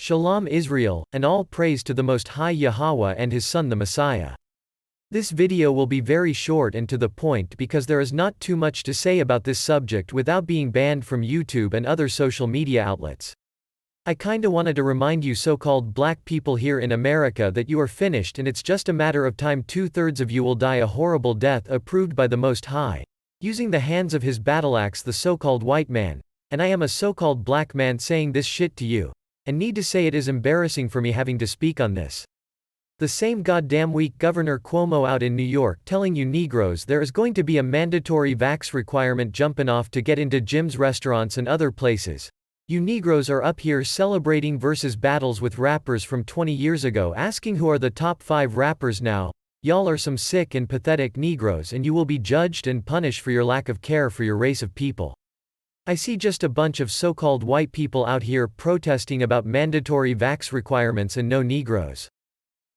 Shalom Israel, and all praise to the Most High Yahweh and His Son the Messiah. This video will be very short and to the point because there is not too much to say about this subject without being banned from YouTube and other social media outlets. I kinda wanted to remind you so-called black people here in America that you are finished and it's just a matter of time. 2/3 of you will die a horrible death approved by the Most High, using the hands of his battle axe, the so-called white man, and I am a so-called black man saying this shit to you. And need to say it is embarrassing for me having to speak on this. The same goddamn week Governor Cuomo out in New York telling you Negroes there is going to be a mandatory vax requirement jumping off to get into gyms, restaurants and other places. You Negroes are up here celebrating versus battles with rappers from 20 years ago asking who are the top 5 rappers now. Y'all are some sick and pathetic Negroes and you will be judged and punished for your lack of care for your race of people. I see just a bunch of so-called white people out here protesting about mandatory vax requirements and no Negroes.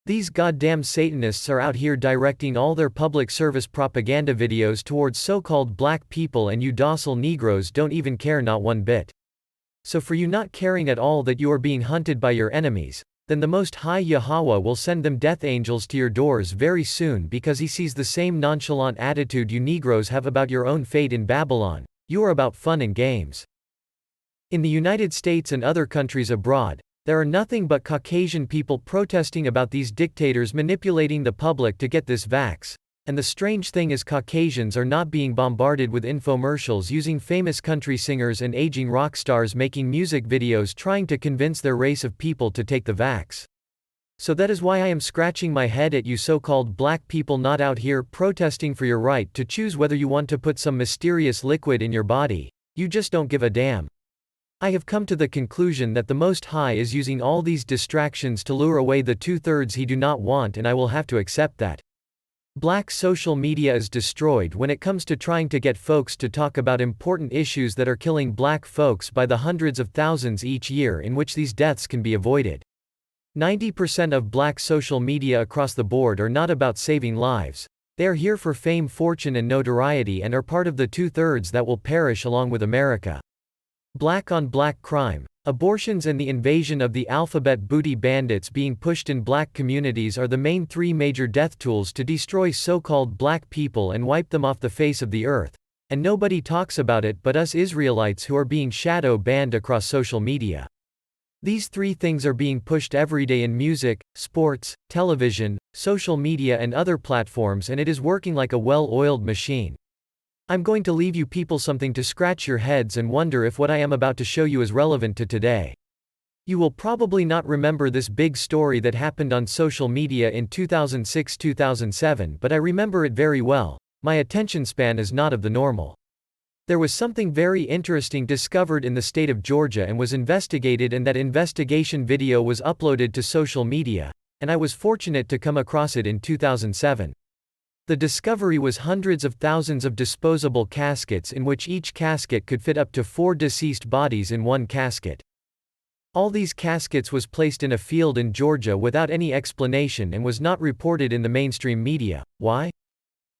These goddamn Satanists are out here directing all their public service propaganda videos towards so-called black people and you docile Negroes don't even care not one bit. So for you not caring at all that you are being hunted by your enemies, then the Most High Yahweh will send them death angels to your doors very soon because he sees the same nonchalant attitude you Negroes have about your own fate in Babylon. You are about fun and games. In the United States and other countries abroad, there are nothing but Caucasian people protesting about these dictators manipulating the public to get this vax, and the strange thing is Caucasians are not being bombarded with infomercials using famous country singers and aging rock stars making music videos trying to convince their race of people to take the vax. So that is why I am scratching my head at you so-called black people not out here protesting for your right to choose whether you want to put some mysterious liquid in your body. You just don't give a damn. I have come to the conclusion that the Most High is using all these distractions to lure away the 2/3 he do not want, and I will have to accept that. Black social media is destroyed when it comes to trying to get folks to talk about important issues that are killing black folks by the hundreds of thousands each year in which these deaths can be avoided. 90% of black social media across the board are not about saving lives. They are here for fame, fortune and notoriety and are part of the 2/3 that will perish along with America. Black on black crime, abortions and the invasion of the alphabet booty bandits being pushed in black communities are the main 3 major death tools to destroy so-called black people and wipe them off the face of the earth. And nobody talks about it but us Israelites who are being shadow banned across social media. These 3 things are being pushed every day in music, sports, television, social media and other platforms, and it is working like a well-oiled machine. I'm going to leave you people something to scratch your heads and wonder if what I am about to show you is relevant to today. You will probably not remember this big story that happened on social media in 2006-2007, but I remember it very well. My attention span is not of the normal. There was something very interesting discovered in the state of Georgia and was investigated, and that investigation video was uploaded to social media, and I was fortunate to come across it in 2007. The discovery was hundreds of thousands of disposable caskets in which each casket could fit up to 4 deceased bodies in one casket. All these caskets was placed in a field in Georgia without any explanation and was not reported in the mainstream media. Why?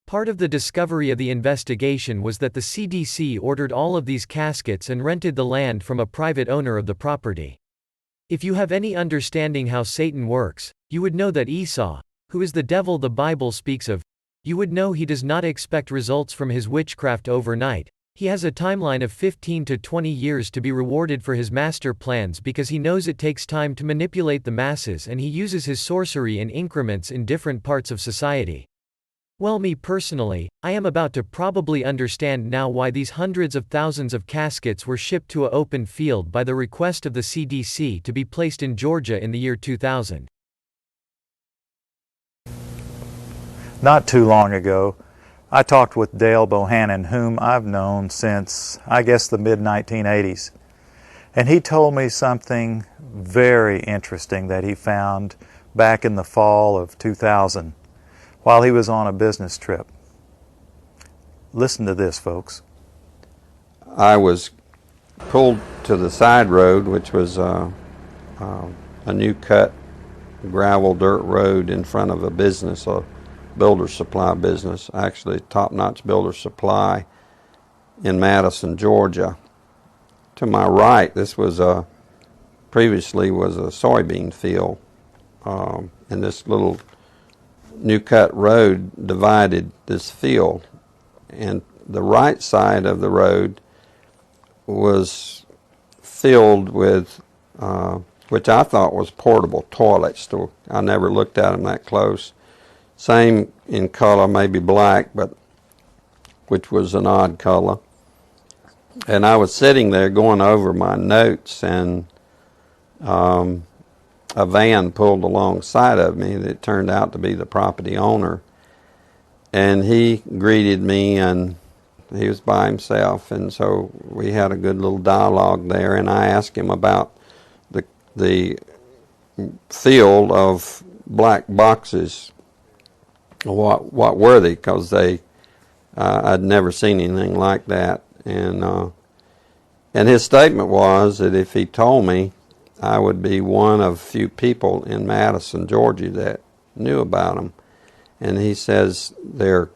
Part of the discovery of the investigation was that the CDC ordered all of these caskets and rented the land from a private owner of the property. If you have any understanding how Satan works, you would know that Esau, who is the devil the Bible speaks of, you would know he does not expect results from his witchcraft overnight. He has a timeline of 15 to 20 years to be rewarded for his master plans because he knows it takes time to manipulate the masses, and he uses his sorcery in increments in different parts of society. Well, me personally, I am about to probably understand now why these hundreds of thousands of caskets were shipped to an open field by the request of the CDC to be placed in Georgia in the year 2000. Not too long ago, I talked with Dale Bohannon, whom I've known since, I guess, the mid-1980s. And he told me something very interesting that he found back in the fall of 2000 while he was on a business trip. Listen to this, folks. I was pulled to the side road, which was a new cut gravel dirt road in front of a business, a builder supply business, actually Top Notch Builder Supply in Madison, Georgia. To my right, this was a previously was a soybean field, and this little new cut road divided this field, and the right side of the road was filled with which I thought was portable toilets. I never looked at them that close. Same in color, maybe black, but which was an odd color. And I was sitting there going over my notes, and a van pulled alongside of me that turned out to be the property owner. And he greeted me, and he was by himself, and so we had a good little dialogue there, and I asked him about the field of black boxes. What were they? Because I'd never seen anything like that, and his statement was that if he told me, I would be one of few people in Madison, Georgia that knew about them. And he says they're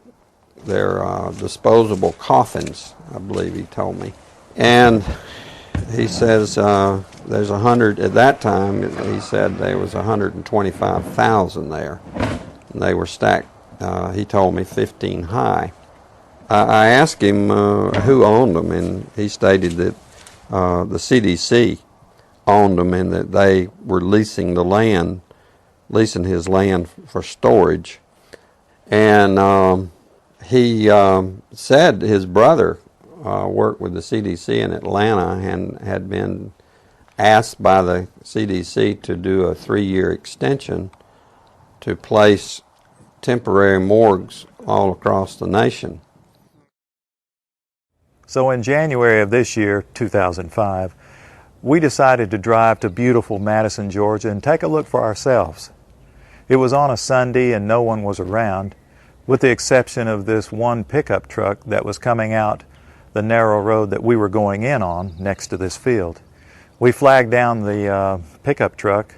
disposable coffins, I believe he told me. And he says there's 100, at that time he said there was 125,000 there. And they were stacked, he told me 15 high. I asked him who owned them, and he stated that the CDC owned them and that they were leasing his land for storage. And he said his brother worked with the CDC in Atlanta and had been asked by the CDC to do a 3-year extension to place temporary morgues all across the nation. So in January of this year, 2005, we decided to drive to beautiful Madison, Georgia and take a look for ourselves. It was on a Sunday and no one was around, with the exception of this one pickup truck that was coming out the narrow road that we were going in on next to this field. We flagged down the pickup truck,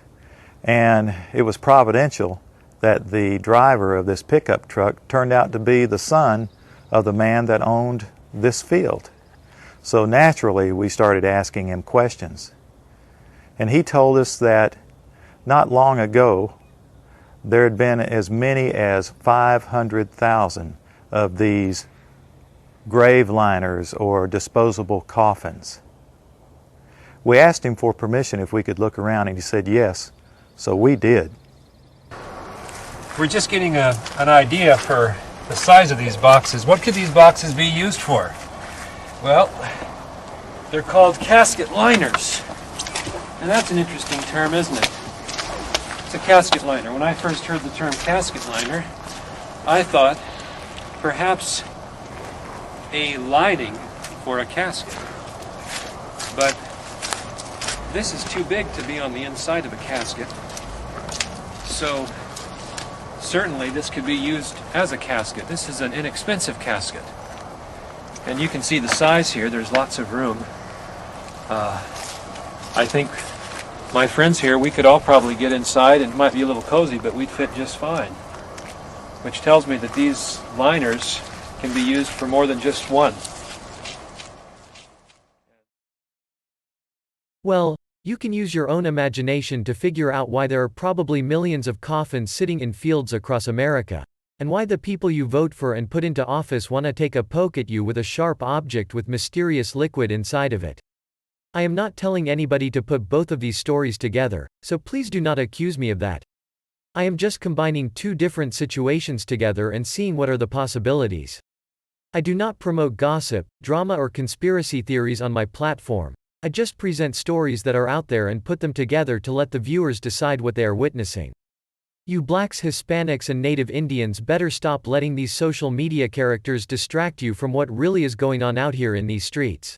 and it was providential that the driver of this pickup truck turned out to be the son of the man that owned this field. So naturally we started asking him questions. And he told us that not long ago there had been as many as 500,000 of these grave liners or disposable coffins. We asked him for permission if we could look around, and he said yes, so we did. We're just getting an idea for the size of these boxes. What could these boxes be used for? Well, they're called casket liners. And that's an interesting term, isn't it? It's a casket liner. When I first heard the term casket liner, I thought perhaps a lining for a casket. But this is too big to be on the inside of a casket. So certainly this could be used as a casket. This is an inexpensive casket. And you can see the size here. There's lots of room. I think my friends here, we could all probably get inside, and it might be a little cozy, but we'd fit just fine. Which tells me that these liners can be used for more than just one. Well, you can use your own imagination to figure out why there are probably millions of coffins sitting in fields across America, and why the people you vote for and put into office want to take a poke at you with a sharp object with mysterious liquid inside of it. I am not telling anybody to put both of these stories together, so please do not accuse me of that. I am just combining two different situations together and seeing what are the possibilities. I do not promote gossip, drama or conspiracy theories on my platform. I just present stories that are out there and put them together to let the viewers decide what they are witnessing. You blacks, Hispanics and Native Indians better stop letting these social media characters distract you from what really is going on out here in these streets.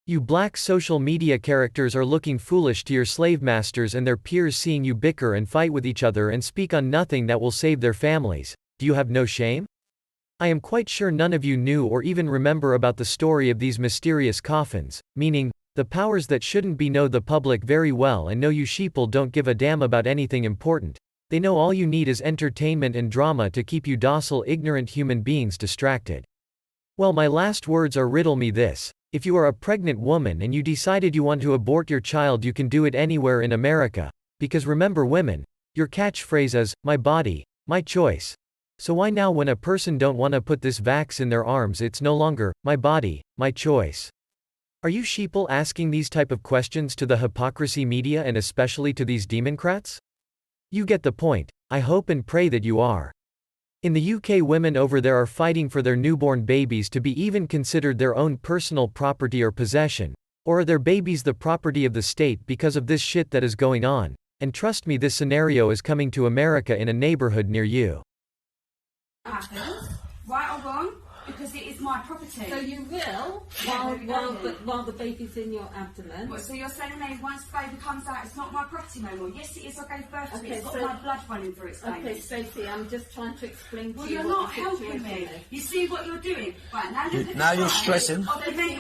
You black social media characters are looking foolish to your slave masters and their peers, seeing you bicker and fight with each other and speak on nothing that will save their families. Do you have no shame? I am quite sure none of you knew or even remember about the story of these mysterious coffins, meaning, the powers that shouldn't be know the public very well and know you sheeple don't give a damn about anything important. They know all you need is entertainment and drama to keep you docile, ignorant human beings distracted. Well, my last words are riddle me this. If you are a pregnant woman and you decided you want to abort your child, you can do it anywhere in America. Because remember, women, your catchphrase is, my body, my choice. So why now when a person don't want to put this vax in their arms, it's no longer, my body, my choice? Are you sheeple asking these type of questions to the hypocrisy media and especially to these democrats? You get the point. I hope and pray that you are. In the UK, women over there are fighting for their newborn babies to be even considered their own personal property or possession. Or are their babies the property of the state because of this shit that is going on? And trust me, this scenario is coming to America in a neighborhood near you. Happens, right or wrong, because it is my property. So you will, while the baby's in your abdomen. What, so you're saying that once the baby comes out, it's not my property no more? Yes, it is. I gave birth to it. It's got my blood running through its veins. Okay, Stacey, I'm just trying to explain to you. Well, you're not helping me. You see what you're doing? Right, now look at Now you're stressing. No. I'm going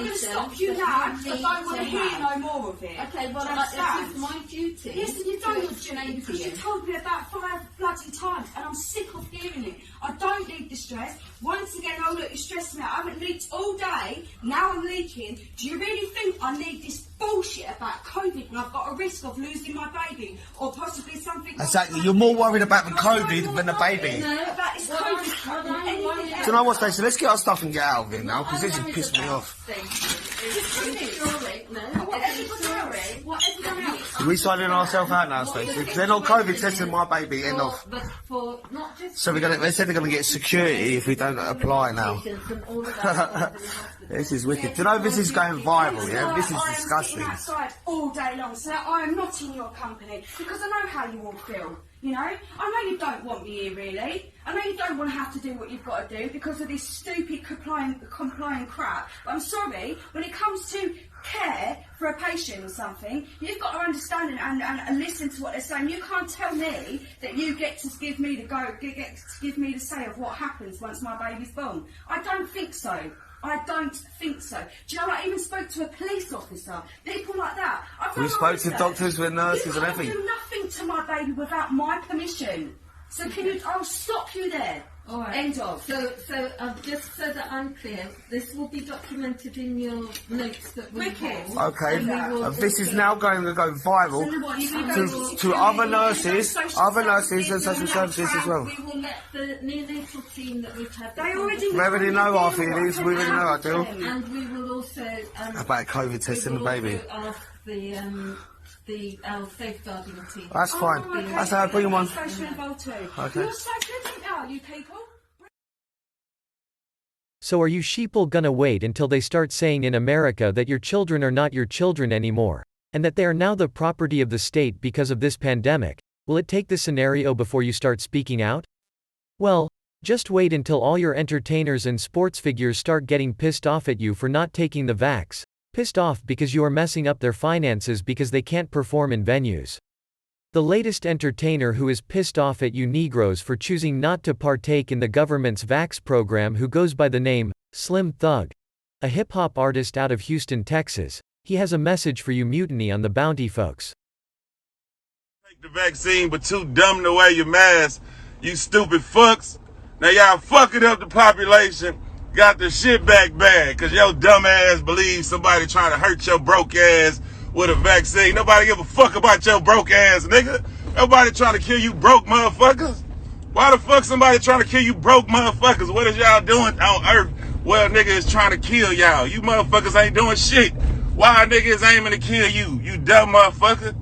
to stop you now. I don't want to hear no more of it. Okay, well, this is my duty. Yes, and you've done your duty because you told me about 5 bloody times, and I'm sick of hearing it. I don't need the stress. Once again, oh look, you're stressing me out. I haven't leaked all day. Now I'm leaking. Do you really think I need this bullshit about COVID when I've got a risk of losing my baby or possibly something? Exactly. You're more worried about the COVID than the baby. No, about this COVID. Anything else. Do you know what, Stacey? Let's get our stuff and get out of here now, because this is pissing me off. Are we signing ourselves out now, Stacey? They're not COVID testing my baby. End of. So they said they're going to get security if we don't apply now. This is wicked. Do you know this is going viral? Yeah, this is disgusting. Outside all day long, so I am not in your company because I know how you all feel. You know, I know you don't want me here really. I know you don't want to have to do what you've got to do because of this stupid complying crap. But I'm sorry, when it comes to care for a patient or something, you've got to understand and listen to what they're saying. You can't tell me that you get to give me the say of what happens once my baby's born. I don't think so. I don't think so. Do you know, I even spoke to a police officer. People like that. We spoke to doctors with nurses and everything. You can't do nothing to my baby without my permission. So can you? I'll stop you there. All right. End of. So just so that I'm clear, this will be documented in your notes that we hold. Okay. And this is now going to go viral to other nurses and social services as well. We will let the neonatal team that we've had. They We already know our feelings. We already know our deal. And we will also about COVID testing the baby. Our safeguarding team. That's fine. That's how I bring them on. Okay. You're so good, aren't you people? So are you sheeple gonna wait until they start saying in America that your children are not your children anymore, and that they are now the property of the state because of this pandemic? Will it take this scenario before you start speaking out? Well, just wait until all your entertainers and sports figures start getting pissed off at you for not taking the vax. Pissed off because you are messing up their finances because they can't perform in venues. The latest entertainer who is pissed off at you Negroes for choosing not to partake in the government's vax program, who goes by the name Slim Thug, a hip-hop artist out of Houston, Texas. He has a message for you Mutiny on the Bounty folks. Take the vaccine but too dumb to wear your mask, you stupid fucks. Now y'all fucking up the population. Got the shit back bad, cause your dumb ass believes somebody trying to hurt your broke ass with a vaccine. Nobody give a fuck about your broke ass, nigga. Nobody trying to kill you broke motherfuckers. Why the fuck somebody trying to kill you broke motherfuckers? What is y'all doing on earth? Well, nigga is trying to kill y'all. You motherfuckers ain't doing shit. Why niggas aiming to kill you? You dumb motherfucker.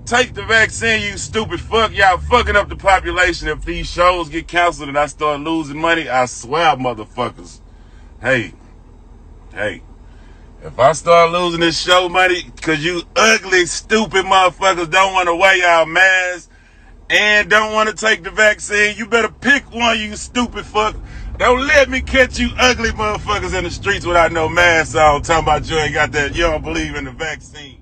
Take the vaccine, you stupid fuck. Y'all fucking up the population. If these shows get canceled and I start losing money, I swear, motherfuckers. Hey. If I start losing this show money because you ugly, stupid motherfuckers don't want to wear y'all masks and don't want to take the vaccine, you better pick one, you stupid fuck. Don't let me catch you ugly motherfuckers in the streets without no mask on, talking about you ain't got that, you don't believe in the vaccine.